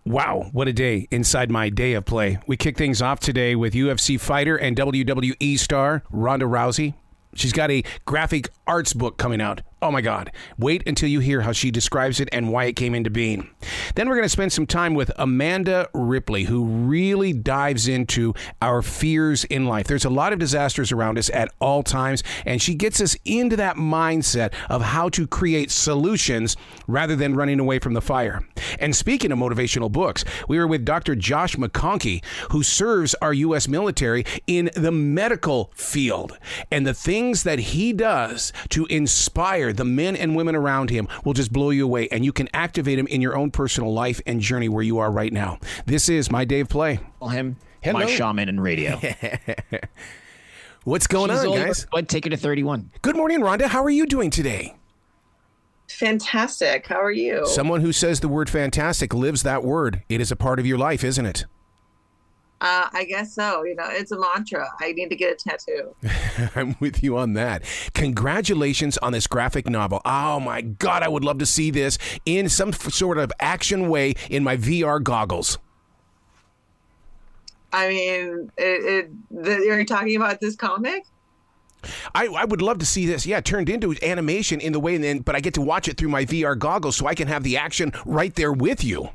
Wow, what a day inside my day of play. We kick things off today with UFC fighter and WWE star Ronda Rousey. She's got a graphic arts book coming out. Oh my God. Wait until you hear how she describes it and why it came into being. Then we're going to spend some time with Amanda Ripley, who really dives into our fears in life. There's a lot of disasters around us at all times, and she gets us into that mindset of how to create solutions rather than running away from the fire. And speaking of motivational books, we were with Dr. Josh McConkey, who serves our U.S. military in the medical field. And the things that he does to inspire the men and women around him will just blow you away, and you can activate him in your own personal life and journey where you are right now. This is my day of play. Call him Hello. My shaman in radio. What's going on, guys? I'd take it to 31. Good morning, Rhonda. How are you doing today? Fantastic. How are you? Someone who says the word fantastic lives that word. It is a part of your life, isn't it? I guess so. You know, it's a mantra. I need to get a tattoo. I'm with you on that. Congratulations on this graphic novel. Oh my God, I would love to see this in some sort of action way in my VR goggles. I mean, are you talking about this comic? I would love to see this, turned into animation in the way, but I get to watch it through my VR goggles so I can have the action right there with you.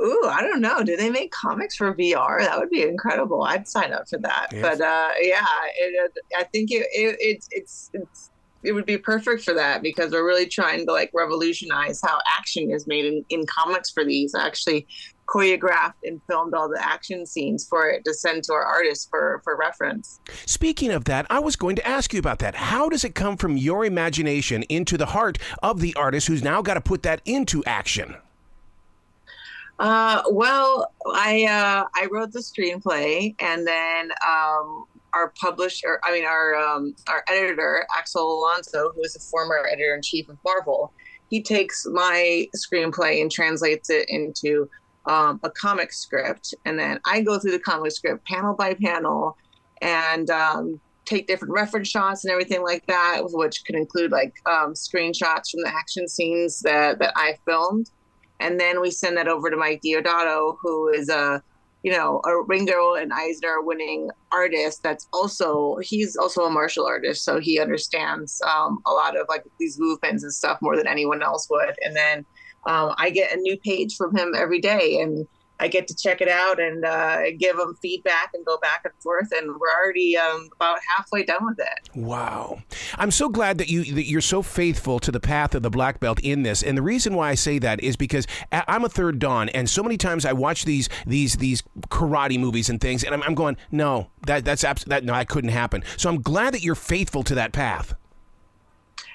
Ooh, I don't know. Do they make comics for VR? That would be incredible. I'd sign up for that. Yes. But I think it would be perfect for that, because we're really trying to revolutionize how action is made in comics for these. I actually choreographed and filmed all the action scenes for it to send to our artists for reference. Speaking of that, I was going to ask you about that. How does it come from your imagination into the heart of the artist who's now got to put that into action? Well, I wrote the screenplay, and then our editor, Axel Alonso, who is a former editor-in-chief of Marvel, he takes my screenplay and translates it into a comic script, and then I go through the comic script panel by panel and take different reference shots and everything like that, which could include screenshots from the action scenes that I filmed. And then we send that over to Mike Deodato, who is a Ringo and Eisner winning artist. He's also a martial artist, so he understands a lot of these movements and stuff more than anyone else would. And then I get a new page from him every day, and I get to check it out and give him feedback and go back and forth. And we're already about halfway done with it. Wow. I'm so glad that you're so faithful to the path of the black belt in this. And the reason why I say that is because I'm a third dan, and so many times I watch these karate movies and things, and I'm going, no, that couldn't happen. So I'm glad that you're faithful to that path.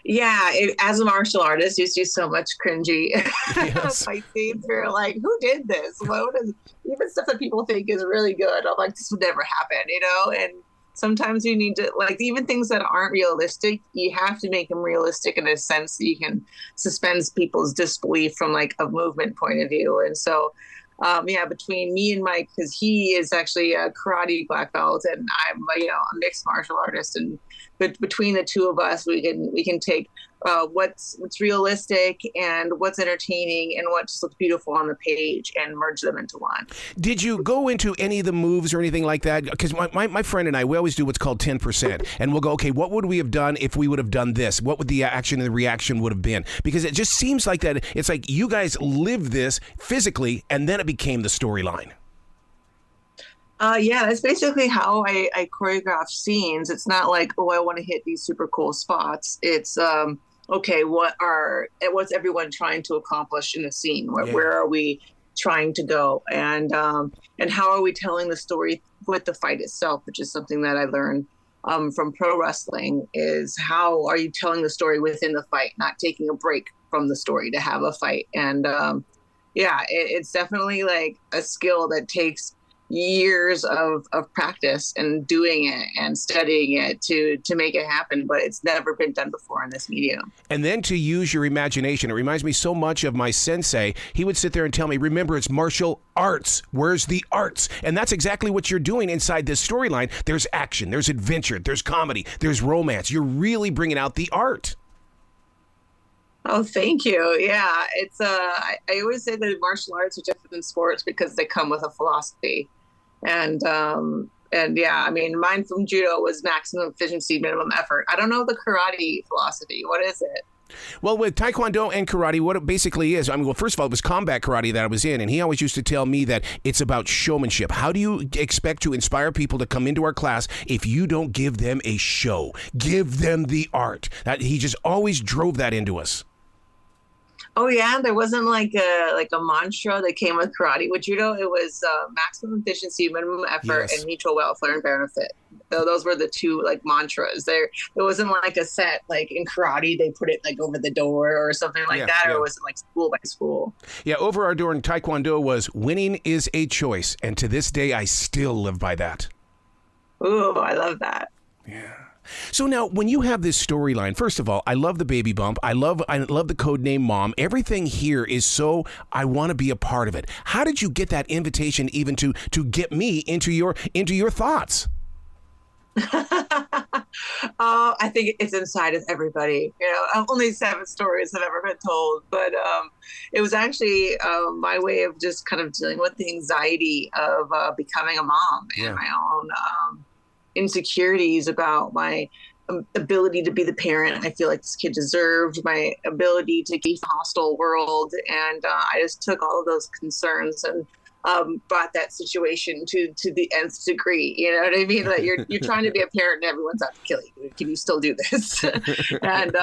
Yeah, as a martial artist, you see so much cringy fight scenes. You're like, who did this? What is even stuff that people think is really good? I'm like, this would never happen, And sometimes you need to even things that aren't realistic. You have to make them realistic in a sense that you can suspend people's disbelief from a movement point of view. And so, between me and Mike, because he is actually a karate black belt and I'm a mixed martial artist, and between the two of us, we can take what's realistic and what's entertaining and what just looks beautiful on the page and merge them into one. Did you go into any of the moves or anything like that? Because my friend and I, we always do what's called 10%, and we'll go, okay, what would we have done if we would have done this? What would the action and the reaction would have been? Because it just seems like that. It's like you guys lived this physically, and then it became the storyline. That's basically how I choreograph scenes. It's not like, oh, I want to hit these super cool spots. It's okay, what's everyone trying to accomplish in the scene? Where are we trying to go? And how are we telling the story with the fight itself, which is something that I learned from pro wrestling, is how are you telling the story within the fight, not taking a break from the story to have a fight. And it's definitely a skill that takes years of practice and doing it and studying it to make it happen, but it's never been done before in this medium. And then to use your imagination. It reminds me so much of my sensei. He would sit there and tell me, remember, it's martial arts. Where's the arts? And that's exactly what you're doing inside this storyline. There's action, there's adventure, there's comedy, there's romance. You're really bringing out the art. Oh, thank you. Yeah, it's I always say that martial arts are different than sports because they come with a philosophy, and yeah, I mean, mine from judo was maximum efficiency, minimum effort. I don't know the karate philosophy. What is it? Well, with Taekwondo and karate, what it basically is, I mean, well, first of all, it was combat karate that I was in, and he always used to tell me that it's about showmanship. How do you expect to inspire people to come into our class if you don't give them a show? Give them the art. He just always drove that into us. Oh yeah, there wasn't like a mantra that came with karate. With judo, it was maximum efficiency, minimum effort, Yes. and mutual welfare and benefit. So those were the two like mantras. There, it wasn't like a set like in karate they put it like over the door or something like that, or it wasn't like school by school. Yeah, over our door in Taekwondo was winning is a choice, and to this day I still live by that. Ooh, I love that. Yeah. So now, when you have this storyline, first of all, I love the baby bump. I love the code name Mom. Everything here is so I want to be a part of it. How did you get that invitation even to get me into your thoughts? I think it's inside of everybody. You know, only 7 stories have ever been told, but it was actually my way of just kind of dealing with the anxiety of becoming a mom and my own insecurities about my ability to be the parent I feel like this kid deserved, my ability to keep a hostile world. And I just took all of those concerns and brought that situation to the nth degree. You know what I mean? Like you're trying to be a parent and everyone's out to kill you. Can you still do this? And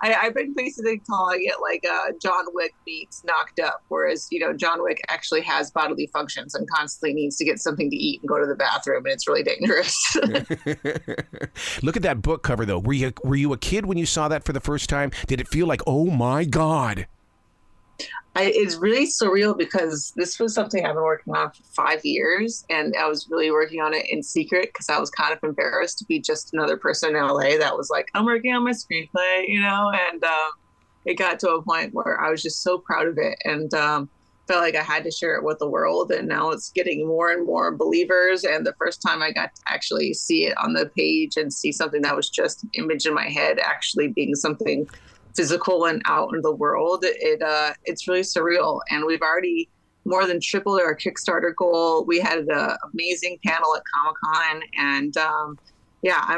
I've been basically calling it like John Wick meets Knocked Up, whereas, you know, John Wick actually has bodily functions and constantly needs to get something to eat and go to the bathroom, and it's really dangerous. Look at that book cover, though. Were you a kid when you saw that for the first time? Did it feel like, oh my God? It's really surreal because this was something I've been working on for 5 years, and I was really working on it in secret because I was kind of embarrassed to be just another person in LA that was like, I'm working on my screenplay, you know, and it got to a point where I was just so proud of it and felt like I had to share it with the world, and now it's getting more and more believers. And the first time I got to actually see it on the page and see something that was just an image in my head actually being something physical and out in the world, it's really surreal. And we've already more than tripled our Kickstarter goal. We had an amazing panel at Comic-Con, and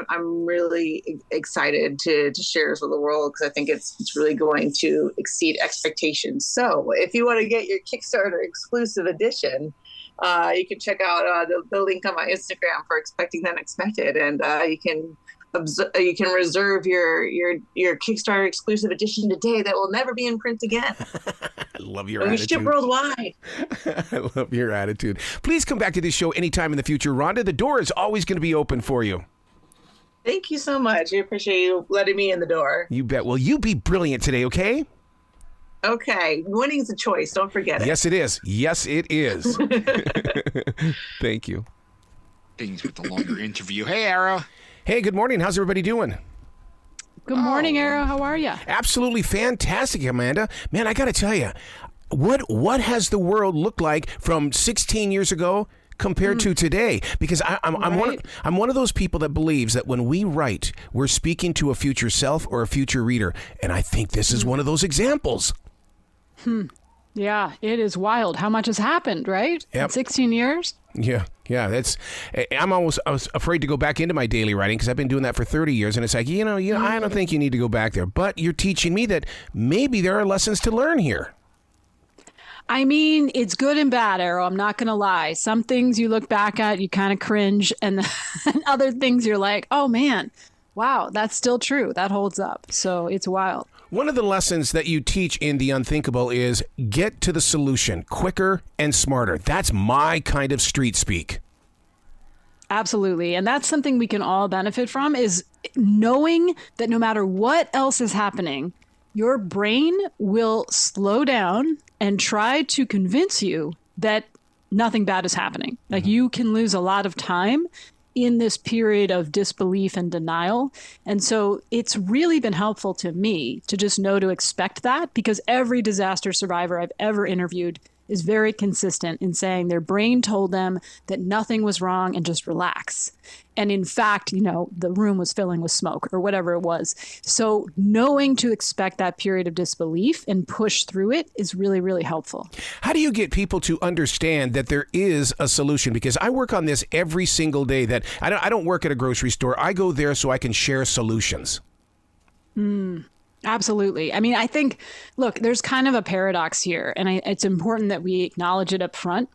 I'm really excited to share this with the world because I think it's really going to exceed expectations. So if you want to get your Kickstarter exclusive edition, you can check out the link on my Instagram for Expecting the Unexpected, and you can reserve your Kickstarter exclusive edition today that will never be in print again. I love your We attitude. ship worldwide. I love your attitude. Please come back to this show anytime in the future, Rhonda. The door is always going to be open for you. Thank you so much. I appreciate you letting me in the door. You bet. Well, you be brilliant today, okay? Okay. Winning's a choice. Don't forget it. Yes, it is. Yes, it is. Thank you. Things with the longer interview. Hey, Arrow. Hey, good morning. How's everybody doing? Good morning, Arrow. How are you? Absolutely fantastic, Amanda. Man, I got to tell you, what has the world looked like from 16 years ago compared to today? Because I'm one of those people that believes that when we write, we're speaking to a future self or a future reader, and I think this is one of those examples. Yeah, it is wild how much has happened, right? Yep. In 16 years? Yeah. I was afraid to go back into my daily writing because I've been doing that for 30 years, and it's like, I don't think you need to go back there. But you're teaching me that maybe there are lessons to learn here. I mean, it's good and bad, Arrow. I'm not going to lie. Some things you look back at, you kind of cringe, and other things you're like, oh man, wow, that's still true. That holds up. So it's wild. One of the lessons that you teach in The Unthinkable is get to the solution quicker and smarter. That's my kind of street speak. Absolutely. And that's something we can all benefit from, is knowing that no matter what else is happening, your brain will slow down and try to convince you that nothing bad is happening. Like you can lose a lot of time in this period of disbelief and denial. And so it's really been helpful to me to just know to expect that, because every disaster survivor I've ever interviewed is very consistent in saying their brain told them that nothing was wrong and just relax. And in fact, the room was filling with smoke or whatever it was. So knowing to expect that period of disbelief and push through it is really, really helpful. How do you get people to understand that there is a solution? Because I work on this every single day. That I don't work at a grocery store. I go there so I can share solutions. Absolutely. I mean, I think, look, there's kind of a paradox here, and it's important that we acknowledge it up front.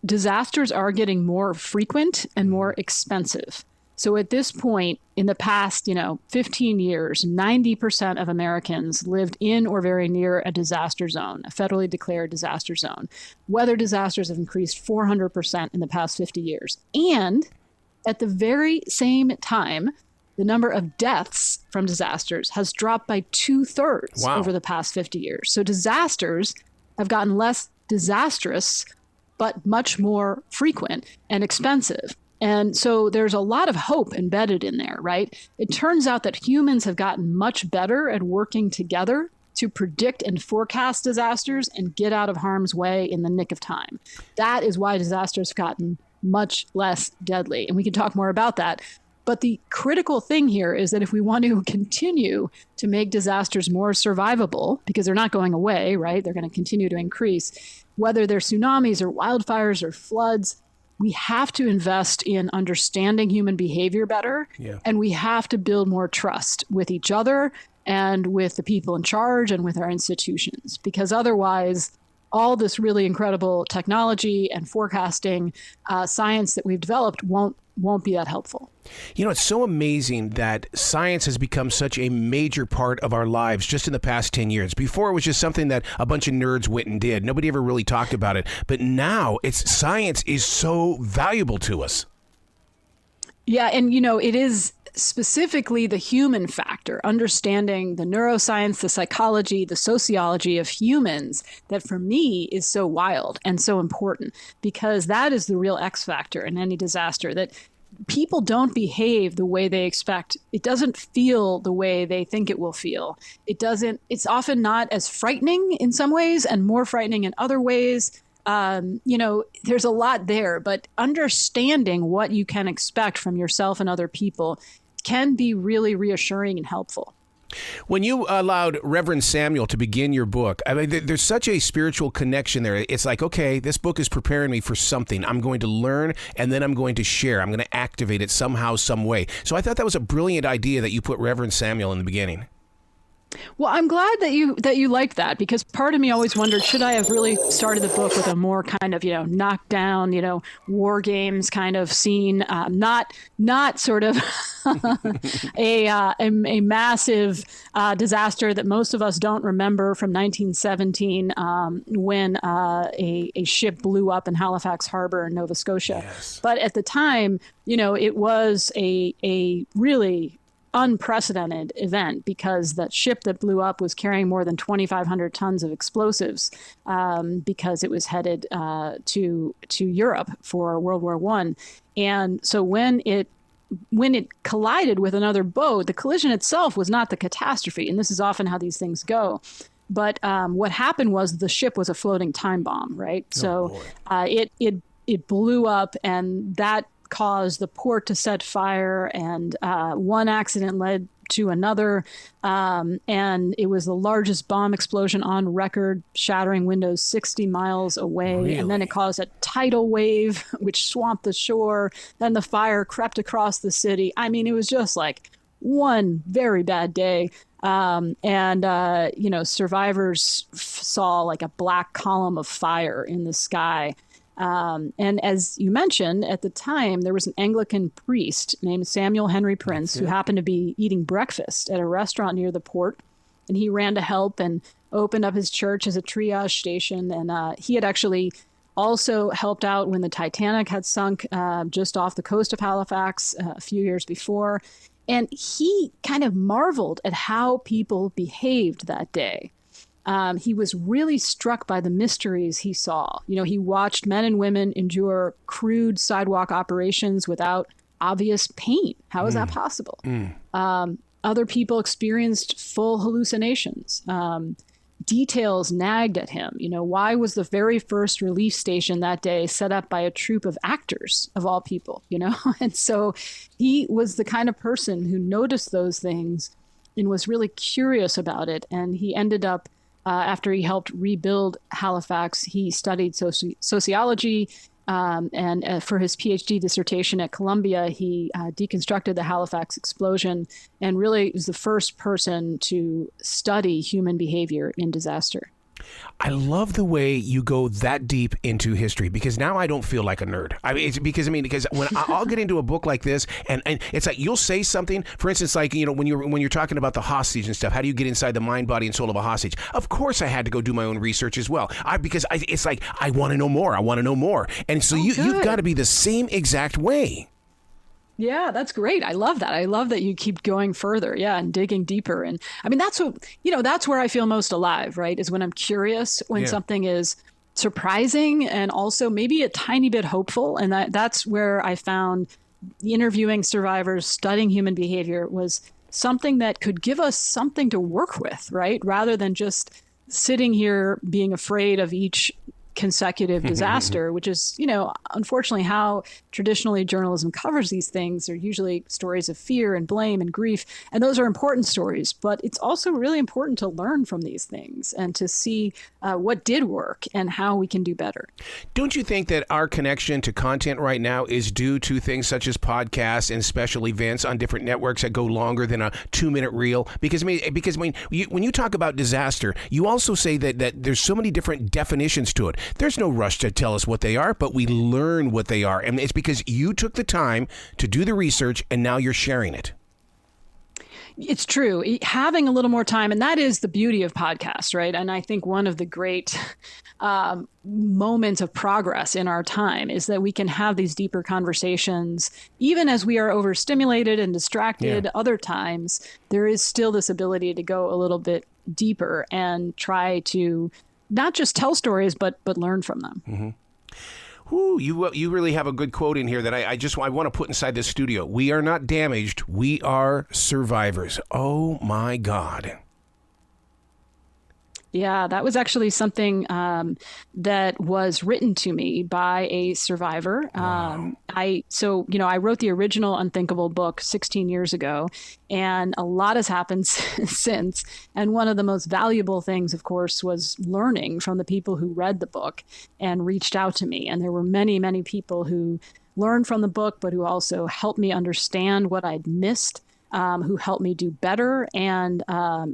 Disasters are getting more frequent and more expensive. So at this point, in the past, 15 years, 90% of Americans lived in or very near a disaster zone, a federally declared disaster zone. Weather disasters have increased 400% in the past 50 years. And at the very same time, the number of deaths from disasters has dropped by 2/3 over the past 50 years. So disasters have gotten less disastrous, but much more frequent and expensive. And so there's a lot of hope embedded in there, right? It turns out that humans have gotten much better at working together to predict and forecast disasters and get out of harm's way in the nick of time. That is why disasters have gotten much less deadly. And we can talk more about that. But the critical thing here is that if we want to continue to make disasters more survivable, because they're not going away, right? They're going to continue to increase, whether they're tsunamis or wildfires or floods, we have to invest in understanding human behavior better. Yeah. And we have to build more trust with each other and with the people in charge and with our institutions, because otherwise all this really incredible technology and forecasting science that we've developed won't be that helpful. It's so amazing that science has become such a major part of our lives just in the past 10 years. Before, it was just something that a bunch of nerds went and did. Nobody ever really talked about it. But now science is so valuable to us. Yeah. And, it is specifically the human factor, understanding the neuroscience, the psychology, the sociology of humans, that for me is so wild and so important, because that is the real X factor in any disaster, that people don't behave the way they expect. It doesn't feel the way they think it will feel. It's often not as frightening in some ways and more frightening in other ways. There's a lot there, but understanding what you can expect from yourself and other people can be really reassuring and helpful. When you allowed Reverend Samuel to begin your book, I mean, there's such a spiritual connection there. It's like, okay, this book is preparing me for something. I'm going to learn, and then I'm going to share. I'm going to activate it somehow, some way. So I thought that was a brilliant idea that you put Reverend Samuel in the beginning. Well, I'm glad that you liked that, because part of me always wondered, should I have really started the book with a more kind of, knockdown, war games kind of scene, not sort of a massive disaster that most of us don't remember from 1917 when a ship blew up in Halifax Harbor in Nova Scotia. Yes. But at the time, it was a really unprecedented event, because that ship that blew up was carrying more than 2,500 tons of explosives because it was headed to Europe for World War I. And so when it collided with another boat, the collision itself was not the catastrophe. And this is often how these things go. But what happened was the ship was a floating time bomb, right? So it blew up, and that caused the port to set fire, and one accident led to another, and it was the largest bomb explosion on record, shattering windows 60 miles away. Really? And then it caused a tidal wave which swamped the shore. Then the fire crept across the city. I mean, it was just like one very bad day. Survivors saw like a black column of fire in the sky. And as you mentioned, at the time, there was an Anglican priest named Samuel Henry Prince who happened to be eating breakfast at a restaurant near the port. And he ran to help and opened up his church as a triage station. And he had actually also helped out when the Titanic had sunk just off the coast of Halifax a few years before. And he kind of marveled at how people behaved that day. He was really struck by the mysteries he saw. He watched men and women endure crude sidewalk operations without obvious pain. How is that possible? Other people experienced full hallucinations. details nagged at him. Why was the very first relief station that day set up by a troupe of actors, of all people, And so he was the kind of person who noticed those things and was really curious about it. And he ended up, after he helped rebuild Halifax, he studied sociology. And for his PhD dissertation at Columbia, he deconstructed the Halifax explosion and really was the first person to study human behavior in disaster. I love the way you go that deep into history, because now I don't feel like a nerd. Because when I'll get into a book like this, and it's like you'll say something, for instance, like when you're talking about the hostage and stuff, how do you get inside the mind, body, and soul of a hostage? Of course, I had to go do my own research as well. It's like I want to know more. I want to know more, and so you've got to be the same exact way. Yeah, that's great. I love that. I love that you keep going further. Yeah. And digging deeper. And that's that's where I feel most alive, right? Is when I'm curious, when something is surprising and also maybe a tiny bit hopeful. And that's where I found interviewing survivors, studying human behavior was something that could give us something to work with, right? Rather than just sitting here being afraid of each consecutive disaster, which is, unfortunately how traditionally journalism covers these things. They're usually stories of fear and blame and grief. And those are important stories, but it's also really important to learn from these things and to see what did work and how we can do better. Don't you think that our connection to content right now is due to things such as podcasts and special events on different networks that go longer than a 2-minute reel? Because when you talk about disaster, you also say that there's so many different definitions to it. There's no rush to tell us what they are, but we learn what they are. And it's because you took the time to do the research and now you're sharing it. It's true. Having a little more time, and that is the beauty of podcasts, right? And I think one of the great moments of progress in our time is that we can have these deeper conversations, even as we are overstimulated and distracted. Other times, there is still this ability to go a little bit deeper and try to not just tell stories, but learn from them. Mm-hmm. Ooh, you really have a good quote in here that I want to put inside this studio. We are not damaged. We are survivors. Oh, my God. Yeah, that was actually something that was written to me by a survivor. Wow. I wrote the original Unthinkable book 16 years ago, and a lot has happened since. And one of the most valuable things, of course, was learning from the people who read the book and reached out to me. And there were many, many people who learned from the book, but who also helped me understand what I'd missed. Who helped me do better and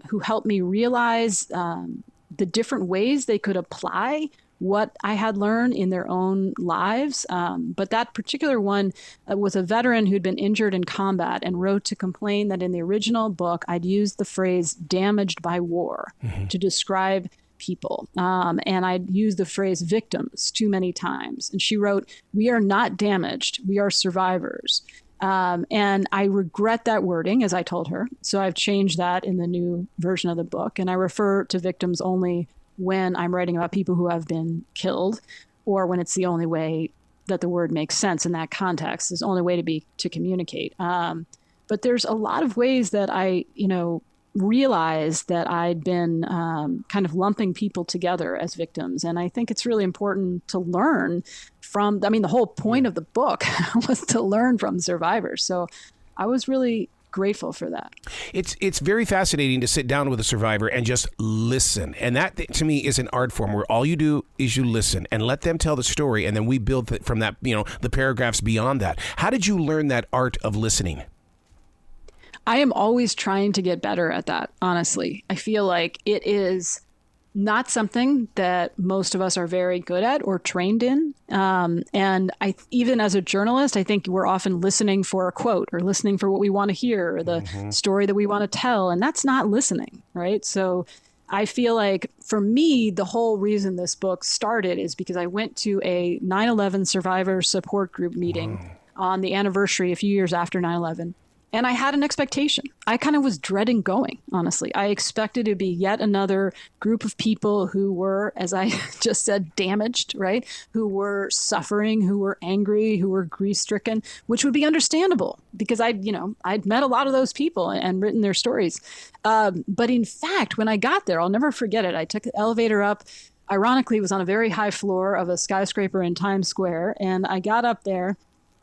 who helped me realize the different ways they could apply what I had learned in their own lives. But that particular one was a veteran who'd been injured in combat and wrote to complain that in the original book, I'd used the phrase damaged by war to describe people. And I'd used the phrase victims too many times. And she wrote, "We are not damaged. We are survivors." And I regret that wording, as I told her. So I've changed that in the new version of the book. And I refer to victims only when I'm writing about people who have been killed, or when it's the only way that the word makes sense in that context. It's the only way to communicate. But there's a lot of ways that I, realized that I'd been kind of lumping people together as victims. And I think it's really important to learn from, the whole point of the book was to learn from survivors. So I was really grateful for that. It's very fascinating to sit down with a survivor and just listen. And that, to me, is an art form where all you do is you listen and let them tell the story. And then we build from that, the paragraphs beyond that. How did you learn that art of listening? I am always trying to get better at that, honestly. I feel like it is not something that most of us are very good at or trained in. And even as a journalist, I think we're often listening for a quote or listening for what we want to hear or the story that we want to tell. And that's not listening, right? So I feel like for me, the whole reason this book started is because I went to a 9/11 survivor support group meeting on the anniversary a few years after 9/11. And I had an expectation. I kind of was dreading going, honestly. I expected it to be yet another group of people who were, as I just said, damaged, right? Who were suffering, who were angry, who were grief-stricken, which would be understandable because I'd met a lot of those people and written their stories. But in fact, when I got there, I'll never forget it. I took the elevator up. Ironically, it was on a very high floor of a skyscraper in Times Square. And I got up there,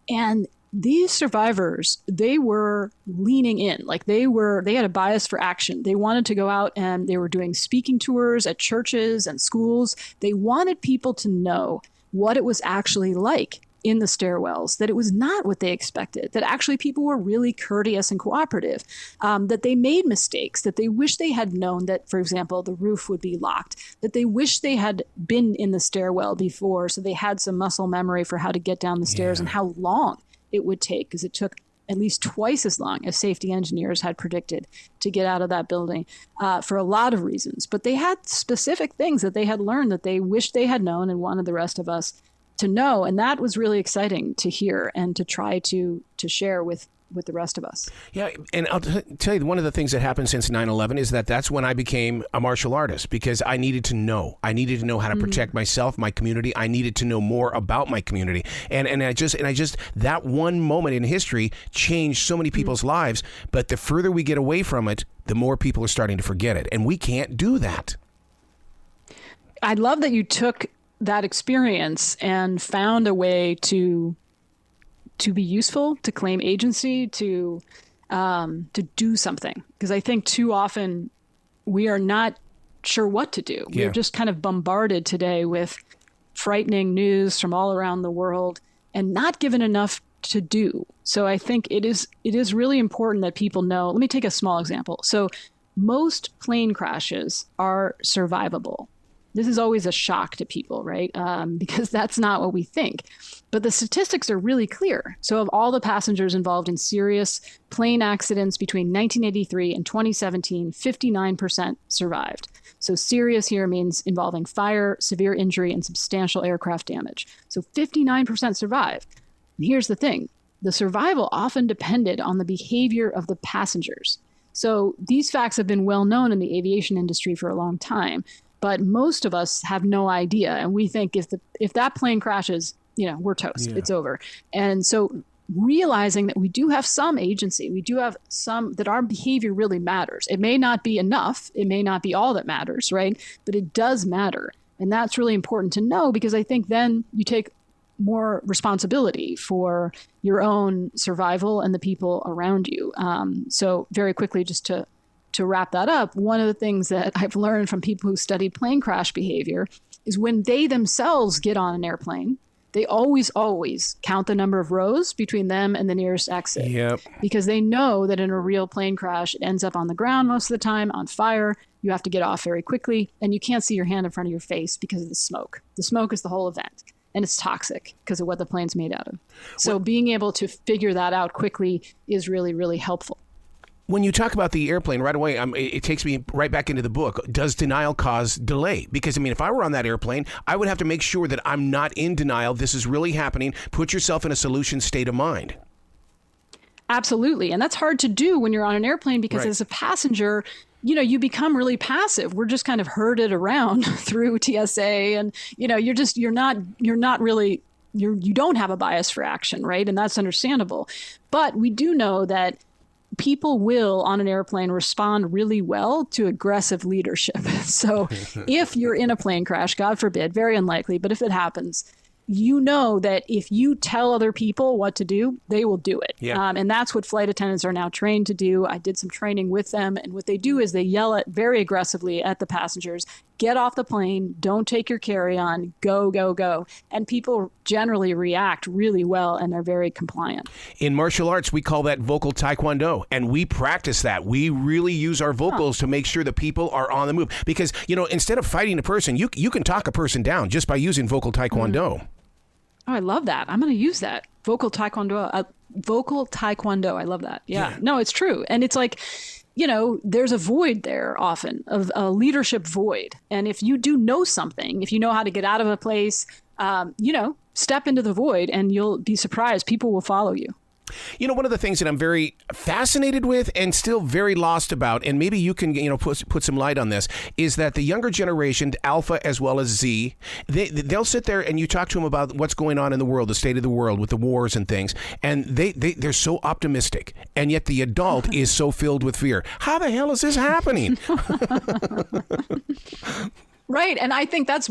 and these survivors, they were leaning in, like they had a bias for action. They wanted to go out, and they were doing speaking tours at churches and schools. They wanted people to know what it was actually like in the stairwells, that it was not what they expected, that actually people were really courteous and cooperative, that they made mistakes, that they wish they had known that, for example, the roof would be locked, that they wish they had been in the stairwell before so they had some muscle memory for how to get down the stairs and how long it would take, because it took at least twice as long as safety engineers had predicted to get out of that building for a lot of reasons. But they had specific things that they had learned that they wished they had known and wanted the rest of us to know. And that was really exciting to hear and to try to share with the rest of us. Yeah, and I'll tell you, one of the things that happened since 9/11 is that's when I became a martial artist, because I needed to know. I needed to know how to protect myself, my community. I needed to know more about my community. And I just that one moment in history changed so many people's lives. But the further we get away from it, the more people are starting to forget it. And we can't do that. I love that you took that experience and found a way to be useful, to claim agency, to do something. Because I think too often we are not sure what to do. Yeah. We're just kind of bombarded today with frightening news from all around the world and not given enough to do. So I think it is really important that people know. Let me take a small example. So most plane crashes are survivable. This is always a shock to people, right? Because that's not what we think. But the statistics are really clear. So of all the passengers involved in serious plane accidents between 1983 and 2017, 59% survived. So serious here means involving fire, severe injury, and substantial aircraft damage. So 59% survived. And here's the thing. The survival often depended on the behavior of the passengers. So these facts have been well known in the aviation industry for a long time. But most of us have no idea. And we think if that plane crashes, we're toast. Yeah. It's over. And so realizing that we do have some agency, we do have some, that our behavior really matters. It may not be enough. It may not be all that matters, right? But it does matter. And that's really important to know, because I think then you take more responsibility for your own survival and the people around you. So very quickly, just to wrap that up, one of the things that I've learned from people who study plane crash behavior is when they themselves get on an airplane, they always count the number of rows between them and the nearest exit. Yep. Because they know that in a real plane crash, it ends up on the ground most of the time, on fire. You have to get off very quickly, and you can't see your hand in front of your face because of the smoke. The smoke is the whole event, and it's toxic because of what the plane's made out of. So being able to figure that out quickly is really, really helpful. When you talk about the airplane right away, it takes me right back into the book. Does denial cause delay? Because, if I were on that airplane, I would have to make sure that I'm not in denial. This is really happening. Put yourself in a solution state of mind. Absolutely. And that's hard to do when you're on an airplane, because as a passenger, you become really passive. We're just kind of herded around through TSA, and, you don't have a bias for action, right? And that's understandable. But we do know that people will, on an airplane, respond really well to aggressive leadership. So if you're in a plane crash, God forbid, very unlikely, but if it happens, you know that if you tell other people what to do, they will do it. Yeah. And that's what flight attendants are now trained to do. I did some training with them. And what they do is they yell very aggressively at the passengers, get off the plane, don't take your carry-on, go, go, go. And people generally react really well, and they're very compliant. In martial arts, we call that vocal taekwondo, and we practice that. We really use our vocals to make sure that people are on the move. Because, instead of fighting a person, you can talk a person down just by using vocal taekwondo. Oh, I love that. I'm going to use that. Vocal taekwondo. Vocal taekwondo. I love that. Yeah. No, it's true. And it's like, there's a void there often, of a leadership void. And if you do know something, if you know how to get out of a place, step into the void and you'll be surprised. People will follow you. You know, one of the things that I'm very fascinated with and still very lost about, and maybe you can, put some light on this, is that the younger generation, Alpha as well as Z, they'll sit there and you talk to them about what's going on in the world, the state of the world with the wars and things, and they're so optimistic, and yet the adult is so filled with fear. How the hell is this happening? Right. And I think that's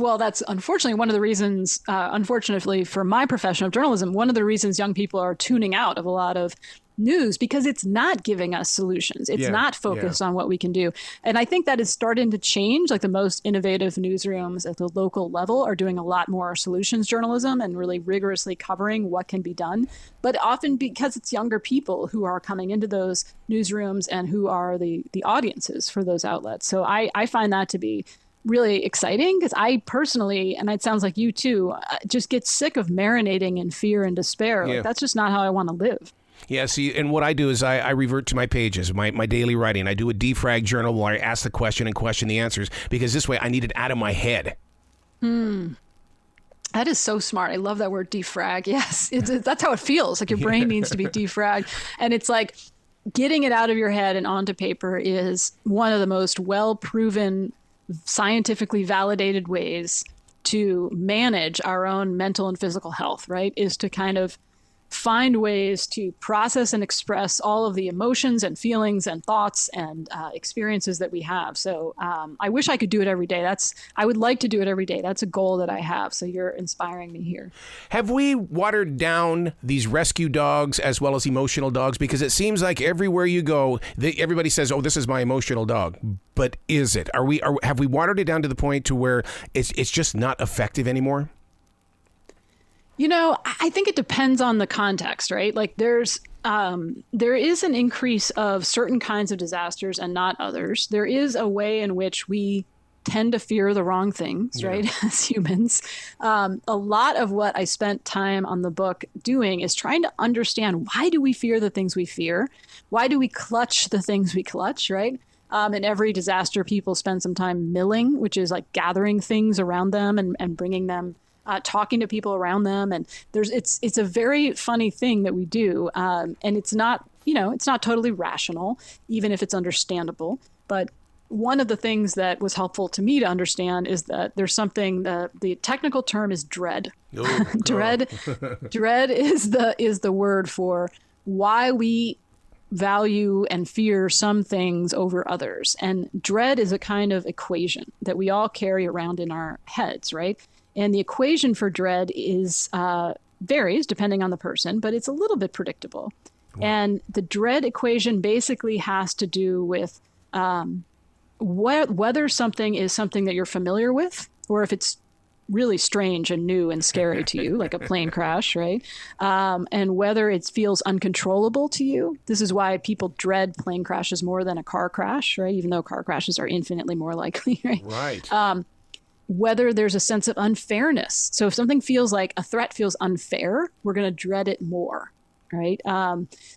unfortunately one of the reasons, unfortunately for my profession of journalism, one of the reasons young people are tuning out of a lot of news, because it's not giving us solutions. It's not focused on what we can do. And I think that is starting to change. Like the most innovative newsrooms at the local level are doing a lot more solutions journalism and really rigorously covering what can be done. But often because it's younger people who are coming into those newsrooms and who are the audiences for those outlets. So I find that to be really exciting, because I personally, and it sounds like you too, just get sick of marinating in fear and despair. Like, that's just not how I want to live. Yeah, see, and what I do is I revert to my pages, my daily writing. I do a defrag journal where I ask the question and question the answers, because this way I need it out of my head. That is so smart. I love that word, defrag. Yes, that's how it feels. Like your brain needs to be defragged. And it's like getting it out of your head and onto paper is one of the most well-proven, scientifically validated ways to manage our own mental and physical health, right? Is to kind of find ways to process and express all of the emotions and feelings and thoughts and experiences that we have. So I wish I could do it every day. I would like to do it every day. That's a goal that I have. So you're inspiring me here. Have we watered down these rescue dogs as well as emotional dogs? Because it seems like everywhere you go, everybody says, "Oh, this is my emotional dog." But is it? Have we watered it down to the point to where it's just not effective anymore? You know, I think it depends on the context, right? Like there is an increase of certain kinds of disasters and not others. There is a way in which we tend to fear the wrong things, right? As humans. A lot of what I spent time on the book doing is trying to understand, why do we fear the things we fear? Why do we clutch the things we clutch, right? In every disaster, people spend some time milling, which is like gathering things around them and bringing them, talking to people around them. And it's a very funny thing that we do. And it's not totally rational, even if it's understandable. But one of the things that was helpful to me to understand is that there's something, the technical term is dread. Oh, dread is the word for why we value and fear some things over others. And dread is a kind of equation that we all carry around in our heads, right? And the equation for dread is varies depending on the person, but it's a little bit predictable. Wow. And the dread equation basically has to do with whether something is something that you're familiar with, or if it's really strange and new and scary to you, like a plane crash, right? And whether it feels uncontrollable to you. This is why people dread plane crashes more than a car crash, right? Even though car crashes are infinitely more likely, right? Right. Whether there's a sense of unfairness. So if something feels like a threat feels unfair, we're going to dread it more, right?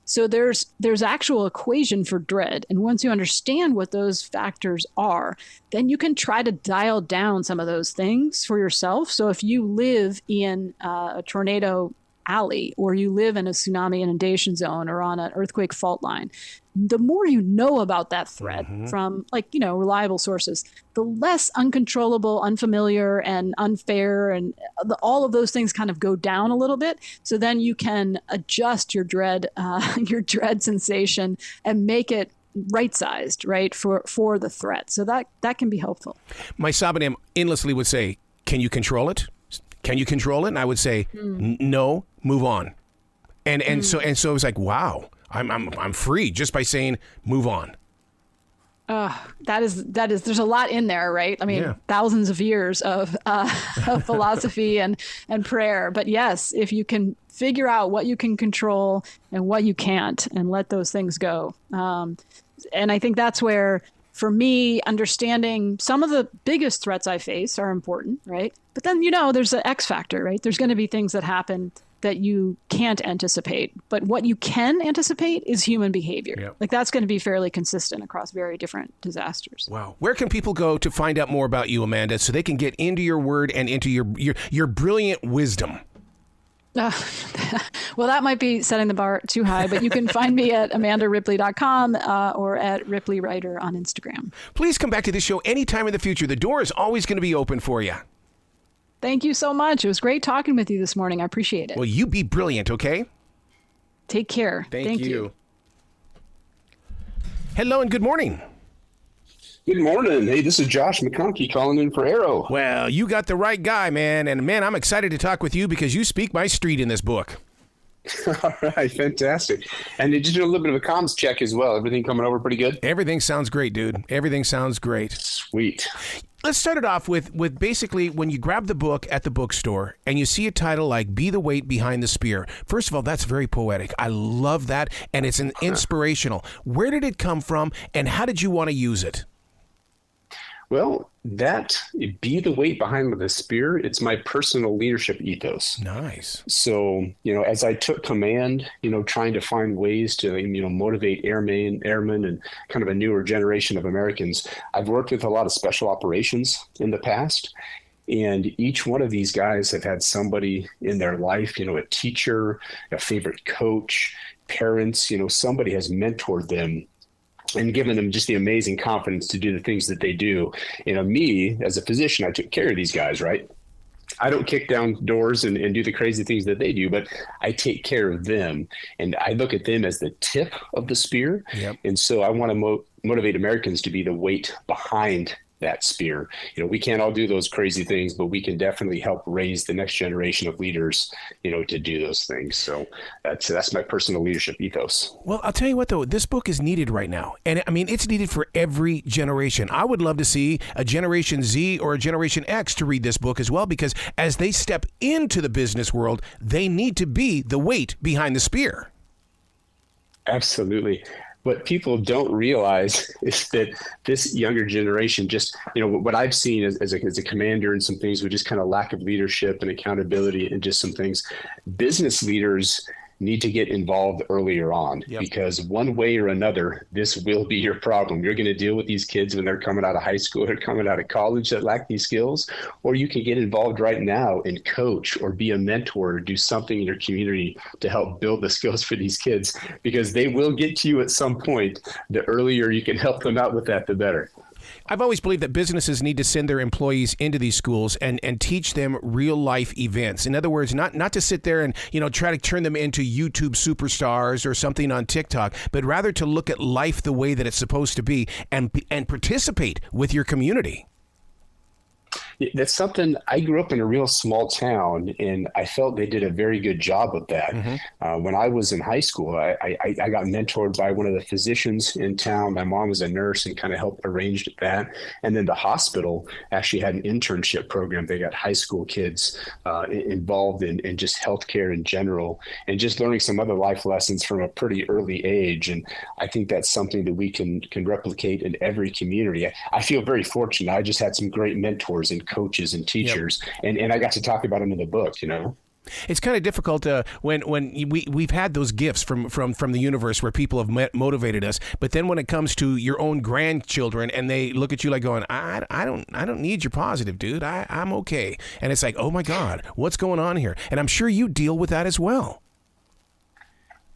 So there's actual equation for dread. And once you understand what those factors are, then you can try to dial down some of those things for yourself. So if you live in a tornado alley, or you live in a tsunami inundation zone or on an earthquake fault line, the more you know about that threat from reliable sources, the less uncontrollable, unfamiliar, and unfair, and all of those things kind of go down a little bit. So then you can adjust your dread sensation and make it right-sized, right, for the threat. So that can be helpful. My Sabanim endlessly would say, "Can you control it? Can you control it?" And I would say, "No, move on." And so it's like, wow, I'm free just by saying move on. That is. There's a lot in there, right? I mean, thousands of years of philosophy and prayer. But yes, if you can figure out what you can control and what you can't, and let those things go. And I think that's where, for me, understanding some of the biggest threats I face are important, right? But then, there's an X factor, right? There's going to be things that happen that you can't anticipate. But what you can anticipate is human behavior. Yep. Like that's going to be fairly consistent across very different disasters. Wow. Where can people go to find out more about you, Amanda, so they can get into your word and into your brilliant wisdom? Well, that might be setting the bar too high, but you can find me at amandaripley.com or at Ripley Writer on Instagram. Please come back to this show anytime in the future. The door is always going to be open for you. Thank you so much. It was great talking with you this morning. I appreciate it. Well, you be brilliant, okay? Take care. Thank you. Hello and good morning. Good morning. Hey, this is Josh McConkey calling in for Arrow. Well, you got the right guy, man. And, man, I'm excited to talk with you because you speak my street in this book. All right, fantastic. And did you do a little bit of a comms check as well? Everything coming over pretty good? Everything sounds great, dude. Everything sounds great. Sweet. Let's start it off with basically when you grab the book at the bookstore and you see a title like Be the Weight Behind the Spear. First of all, that's very poetic. I love that. And it's an inspirational. Where did it come from and how did you want to use it? Well, that Be the Weight Behind the Spear, it's my personal leadership ethos. Nice. So, as I took command, trying to find ways to, motivate airmen and kind of a newer generation of Americans, I've worked with a lot of special operations in the past. And each one of these guys have had somebody in their life, a teacher, a favorite coach, parents, somebody has mentored them and given them just the amazing confidence to do the things that they do. Me, as a physician, I took care of these guys, right? I don't kick down doors and do the crazy things that they do, but I take care of them. And I look at them as the tip of the spear. Yep. And so I want to motivate Americans to be the weight behind that spear. We can't all do those crazy things, but we can definitely help raise the next generation of leaders, to do those things. So that's my personal leadership ethos. Well, I'll tell you what, though, this book is needed right now. And I mean, it's needed for every generation. I would love to see a Generation Z or a Generation X to read this book as well, because as they step into the business world, they need to be the weight behind the spear. Absolutely. What people don't realize is that this younger generation just, what I've seen as a commander and some things with just kind of lack of leadership and accountability and just some things, business leaders need to get involved earlier on. Yep. Because one way or another, this will be your problem. You're going to deal with these kids when they're coming out of high school or coming out of college that lack these skills, or you can get involved right now and coach or be a mentor or do something in your community to help build the skills for these kids, because they will get to you at some point. The earlier you can help them out with that, the better. I've always believed that businesses need to send their employees into these schools and teach them real life events. In other words, not to sit there and, try to turn them into YouTube superstars or something on TikTok, but rather to look at life the way that it's supposed to be and participate with your community. That's something. I grew up in a real small town, and I felt they did a very good job of that. Mm-hmm. When I was in high school, I got mentored by one of the physicians in town. My mom was a nurse and kind of helped arrange that. And then the hospital actually had an internship program. They got high school kids involved in just healthcare in general, and just learning some other life lessons from a pretty early age. And I think that's something that we can replicate in every community. I feel very fortunate. I just had some great mentors and coaches and teachers, yep. and I got to talk about them in the book. It's kind of difficult when we've had those gifts from the universe where people have motivated us, but then when it comes to your own grandchildren and they look at you like going, I don't need your positive, dude. I'm okay. And it's like, oh my God, what's going on here? And I'm sure you deal with that as well.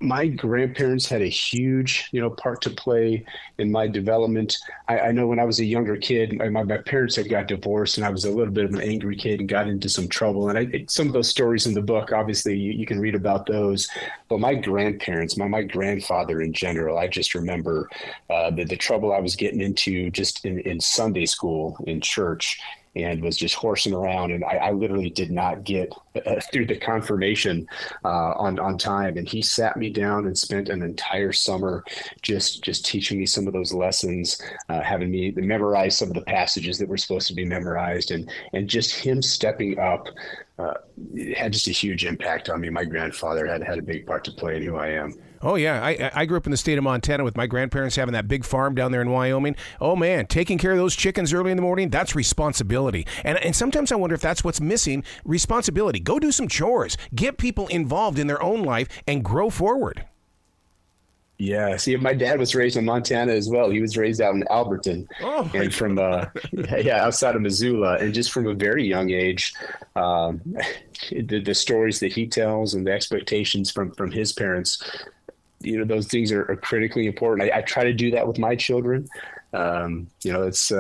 My grandparents had a huge, part to play in my development. I know when I was a younger kid, my parents had got divorced, and I was a little bit of an angry kid and got into some trouble. And some of those stories in the book, obviously, you can read about those. But my grandparents, my grandfather in general, I just remember the trouble I was getting into just in Sunday school, in church, and was just horsing around. And I literally did not get through the confirmation on time. And he sat me down and spent an entire summer just teaching me some of those lessons, having me memorize some of the passages that were supposed to be memorized. And just him stepping up it had just a huge impact on me. My grandfather had a big part to play in who I am. Oh, yeah. I grew up in the state of Montana with my grandparents having that big farm down there in Wyoming. Oh, man, taking care of those chickens early in the morning, that's responsibility. And sometimes I wonder if that's what's missing, responsibility. Go do some chores. Get people involved in their own life and grow forward. Yeah. See, my dad was raised in Montana as well. He was raised out in Alberton, and from outside of Missoula. And just from a very young age, the stories that he tells and the expectations from his parents, those things are critically important. I try to do that with my children. It's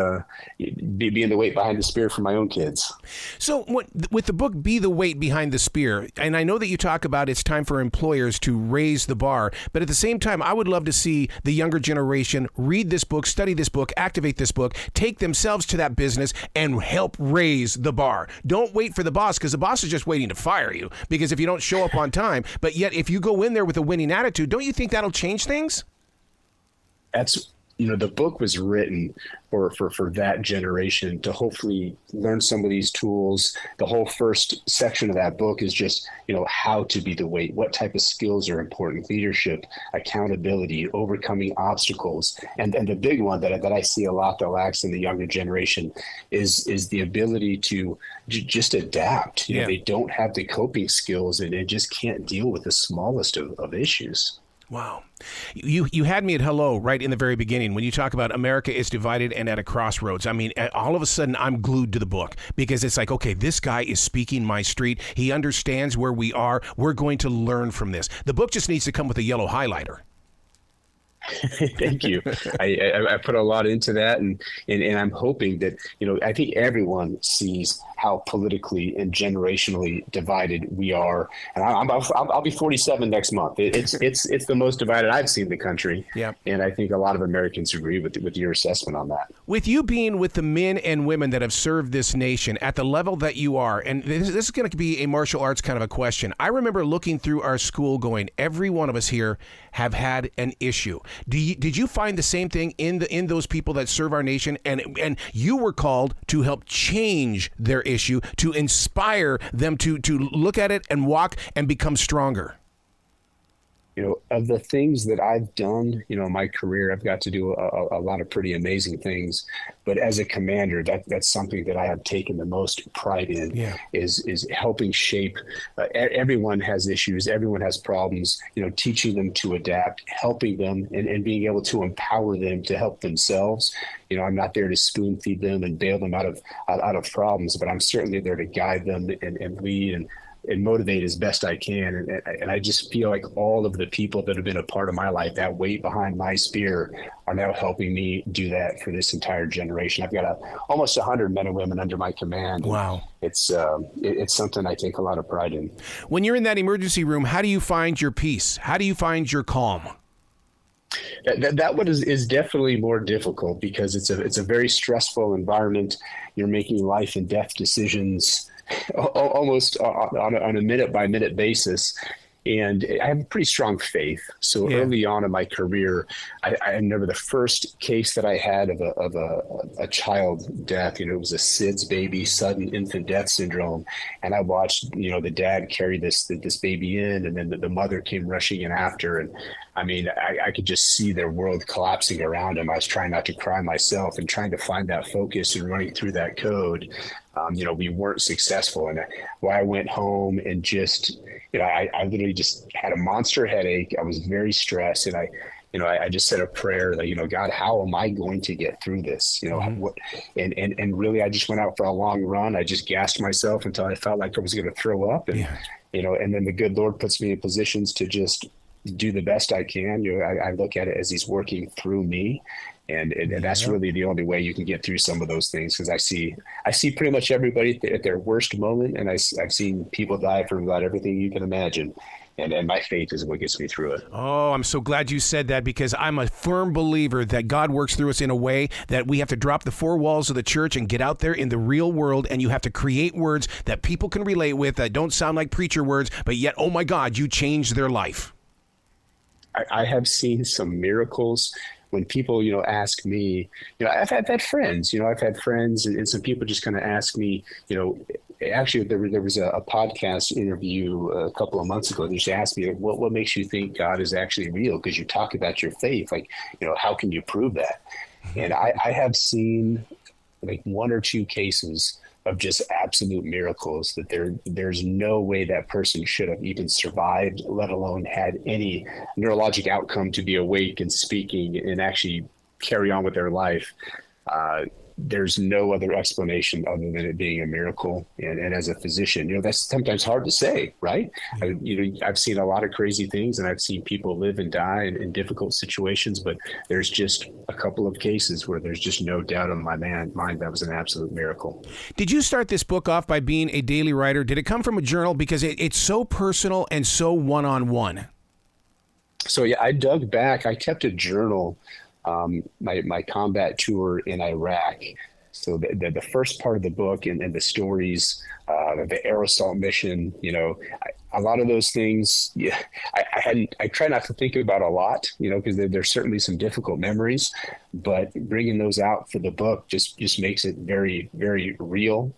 being the weight behind the spear for my own kids. So with the book, Be the Weight Behind the Spear, and I know that you talk about it's time for employers to raise the bar, but at the same time, I would love to see the younger generation read this book, study this book, activate this book, take themselves to that business and help raise the bar. Don't wait for the boss, because the boss is just waiting to fire you because if you don't show up on time. But yet, if you go in there with a winning attitude, don't you think that'll change things? The book was written for that generation to hopefully learn some of these tools. The whole first section of that book is just, how to be the weight, what type of skills are important, leadership, accountability, overcoming obstacles. And the big one that I see a lot that lacks in the younger generation is the ability to just adapt. They don't have the coping skills and they just can't deal with the smallest of issues. Wow. You had me at hello right in the very beginning when you talk about America is divided and at a crossroads. I mean, all of a sudden I'm glued to the book because it's like, okay, this guy is speaking my street. He understands where we are. We're going to learn from this. The book just needs to come with a yellow highlighter. Thank you. I put a lot into that, and I'm hoping that I think everyone sees how politically and generationally divided we are. And I'll be 47 next month. It's the most divided I've seen the country. Yeah. And I think a lot of Americans agree with your assessment on that. With you being with the men and women that have served this nation at the level that you are, and this is going to be a martial arts kind of a question. I remember looking through our school going, every one of us here have had an issue. Did you find the same thing in those people that serve our nation, and you were called to help change their issue, to inspire them to look at it and walk and become stronger? Of the things that I've done, in my career, I've got to do a lot of pretty amazing things. But as a commander, that's something that I have taken the most pride in, is helping shape. Everyone has issues. Everyone has problems, teaching them to adapt, helping them and being able to empower them to help themselves. I'm not there to spoon feed them and bail them out of problems, but I'm certainly there to guide them and lead and motivate as best I can. And I just feel like all of the people that have been a part of my life, that weight behind my spear, are now helping me do that for this entire generation. I've got almost 100 men and women under my command. Wow. It's something I take a lot of pride in. When you're in that emergency room, how do you find your peace? How do you find your calm? That one is definitely more difficult because it's a very stressful environment. You're making life and death decisions almost on a minute by minute basis. And I have a pretty strong faith. So early on in my career, I remember the first case that I had of a child death. It was a SIDS baby, sudden infant death syndrome. And I watched, the dad carry this baby in, and then the mother came rushing in after. And I mean, I could just see their world collapsing around him. I was trying not to cry myself and trying to find that focus and running through that code. We weren't successful. And I went home and just, I literally just had a monster headache. I was very stressed. And I just said a prayer that, God, how am I going to get through this? And really, I just went out for a long run. I just gassed myself until I felt like I was going to throw up. And, and then the good Lord puts me in positions to just do the best I can. I look at it as he's working through me. And that's really the only way you can get through some of those things, because I see pretty much everybody at their worst moment, and I've seen people die from about everything you can imagine. And my faith is what gets me through it. Oh, I'm so glad you said that, because I'm a firm believer that God works through us in a way that we have to drop the four walls of the church and get out there in the real world, and you have to create words that people can relate with that don't sound like preacher words, but yet, oh my God, you changed their life. I have seen some miracles. When people, ask me, I've had friends, and some people just kind of ask me, actually there was a podcast interview a couple of months ago. They just asked me, what makes you think God is actually real? Because you talk about your faith, how can you prove that? And I have seen like one or two cases of just absolute miracles that there's no way that person should have even survived, let alone had any neurologic outcome to be awake and speaking and actually carry on with their life. There's no other explanation other than it being a miracle. And as a physician, that's sometimes hard to say, right? I've seen a lot of crazy things, and I've seen people live and die in difficult situations, but there's just a couple of cases where there's just no doubt in my mind that was an absolute miracle. Did you start this book off by being a daily writer? Did it come from a journal? Because it's so personal and so one-on-one. So yeah, I dug back. I kept a journal. My combat tour in Iraq. So the first part of the book and the stories, the air assault mission, a lot of those things, I try not to think about a lot, because there's certainly some difficult memories, but bringing those out for the book just makes it very, very real.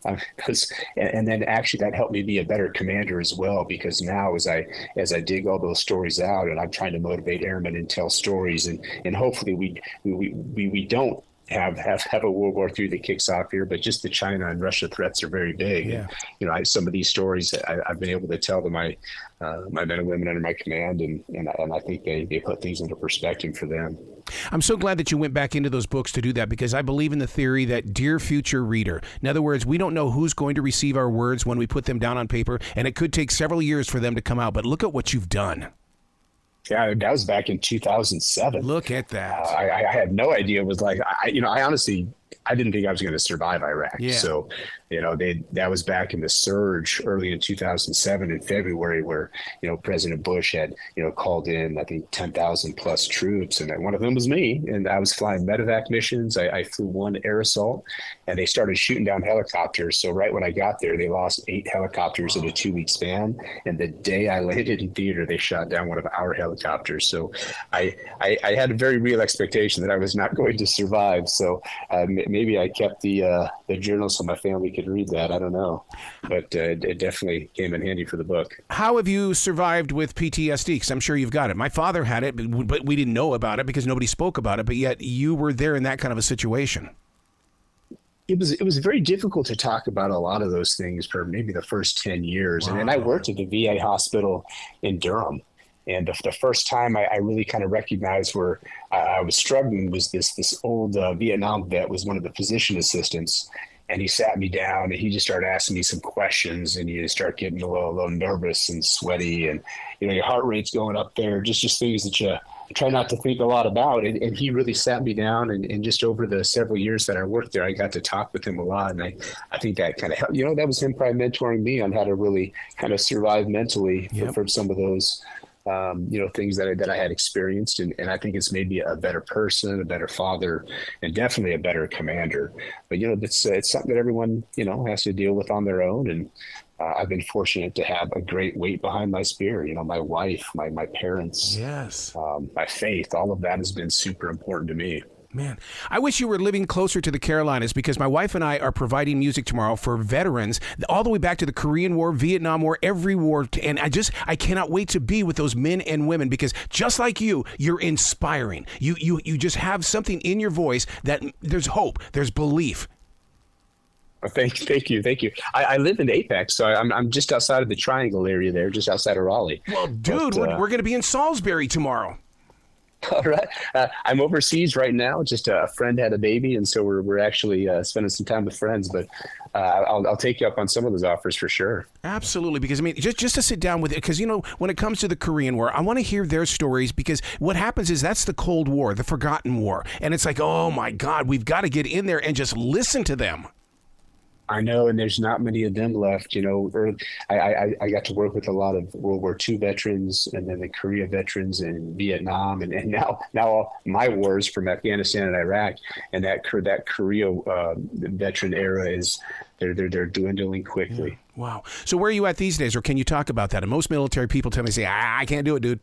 And then actually that helped me be a better commander as well, because now as I dig all those stories out and I'm trying to motivate airmen and tell stories, and hopefully we don't have a World War III that kicks off here, but just the China and Russia threats are very big. Yeah. And, some of these stories I've been able to tell to my men and women under my command, and I think they put things into perspective for them. I'm so glad that you went back into those books to do that, because I believe in the theory that, dear future reader, in other words, we don't know who's going to receive our words when we put them down on paper, and it could take several years for them to come out, but look at what you've done. Yeah, that was back in 2007. Look at that. I had no idea. It was like, I honestly, I didn't think I was going to survive Iraq. Yeah. So, that was back in the surge early in 2007 in February, where, President Bush had, called in, I think, 10,000 plus troops. And one of them was me. And I was flying medevac missions. I flew one air assault, and they started shooting down helicopters. So right when I got there, they lost 8 helicopters in a 2-week span. And the day I landed in theater, they shot down one of our helicopters. So I had a very real expectation that I was not going to survive. So maybe I kept the journal so my family could read that. I don't know, but it definitely came in handy for the book. How have you survived with PTSD? Because I'm sure you've got it. My father had it, but we didn't know about it because nobody spoke about it. But yet you were there in that kind of a situation. It was very difficult to talk about a lot of those things for maybe the first 10 years. Wow. And I worked at the VA hospital in Durham. And the first time I really kind of recognized where I was struggling was this old Vietnam vet was one of the physician assistants. And he sat me down and he just started asking me some questions, and you start getting a little nervous and sweaty, and your heart rate's going up there, just things that you try not to think a lot about. And he really sat me down, and just over the several years that I worked there, I got to talk with him a lot. And I think that kind of helped. That was him probably mentoring me on how to really kind of survive mentally for some of those things that I had experienced. And I think it's made me a better person, a better father, and definitely a better commander. But, it's something that everyone, has to deal with on their own. And I've been fortunate to have a great weight behind my spear. My wife, my parents, Yes. My faith, all of that has been super important to me. Man, I wish you were living closer to the Carolinas, because my wife and I are providing music tomorrow for veterans all the way back to the Korean War, Vietnam War, every war. And I cannot wait to be with those men and women, because just like you're inspiring. You just have something in your voice that there's hope, there's belief. Well, thank you. I live in Apex, so I'm just outside of the Triangle area there, just outside of Raleigh. Well, dude, we're going to be in Salisbury tomorrow. All right. I'm overseas right now. Just a friend had a baby, and so we're actually spending some time with friends. But I'll take you up on some of those offers for sure. Absolutely, because just to sit down with it, because when it comes to the Korean War, I want to hear their stories, because what happens is that's the Cold War, the forgotten war, and it's like, oh my God, we've got to get in there and just listen to them. I know, and there's not many of them left. I got to work with a lot of World War II veterans, and then the Korea veterans, and Vietnam, and now my wars from Afghanistan and Iraq, and that Korea veteran era is they're dwindling quickly. Yeah. Wow. So where are you at these days, or can you talk about that? And most military people tell me, say, I can't do it, dude.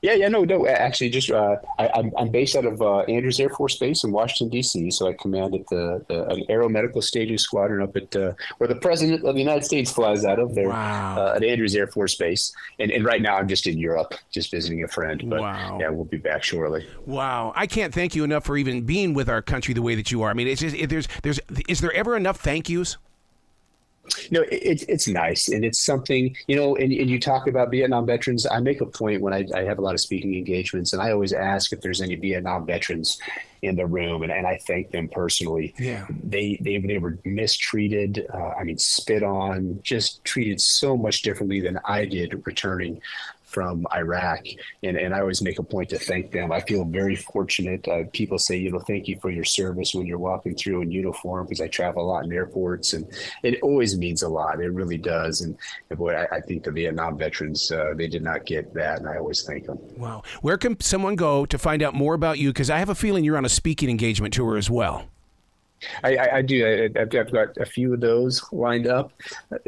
Yeah, no. Actually, just I'm based out of Andrews Air Force Base in Washington D.C. So I command at an aeromedical staging squadron up at where the President of the United States flies out of there. Wow. At Andrews Air Force Base, and right now I'm just in Europe, just visiting a friend. But wow. Yeah, we'll be back shortly. Wow, I can't thank you enough for even being with our country the way that you are. I mean, it's just is there ever enough thank yous? It's nice, and it's something, and you talk about Vietnam veterans. I make a point when I have a lot of speaking engagements, and I always ask if there's any Vietnam veterans in the room, and I thank them personally. Yeah. They were mistreated, spit on, just treated so much differently than I did returning from Iraq. And I always make a point to thank them. I feel very fortunate. People say, thank you for your service when you're walking through in uniform, because I travel a lot in airports, and it always means a lot. It really does. And boy, I think the Vietnam veterans, they did not get that. And I always thank them. Wow. Where can someone go to find out more about you? Because I have a feeling you're on a speaking engagement tour as well. I do. I've got a few of those lined up.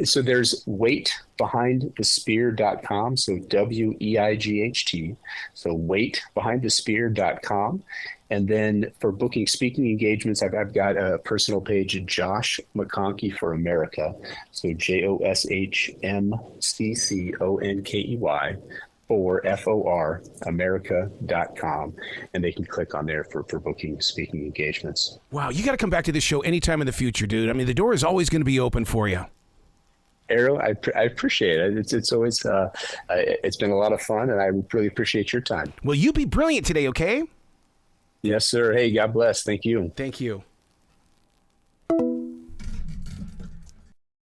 So there's weightbehindthespear.com. So WEIGHT. So weightbehindthespear.com. And then for booking speaking engagements, I've got a personal page, Josh McConkey for America. So JOSHMCCONKEY. or FOR America.com, and they can click on there for booking speaking engagements. Wow, you got to come back to this show anytime in the future, dude. I mean, the door is always going to be open for you. Arrow, I appreciate it. It's always it's been a lot of fun, and I really appreciate your time. Well, you be brilliant today, okay? Yes, sir. Hey, God bless. Thank you. Thank you.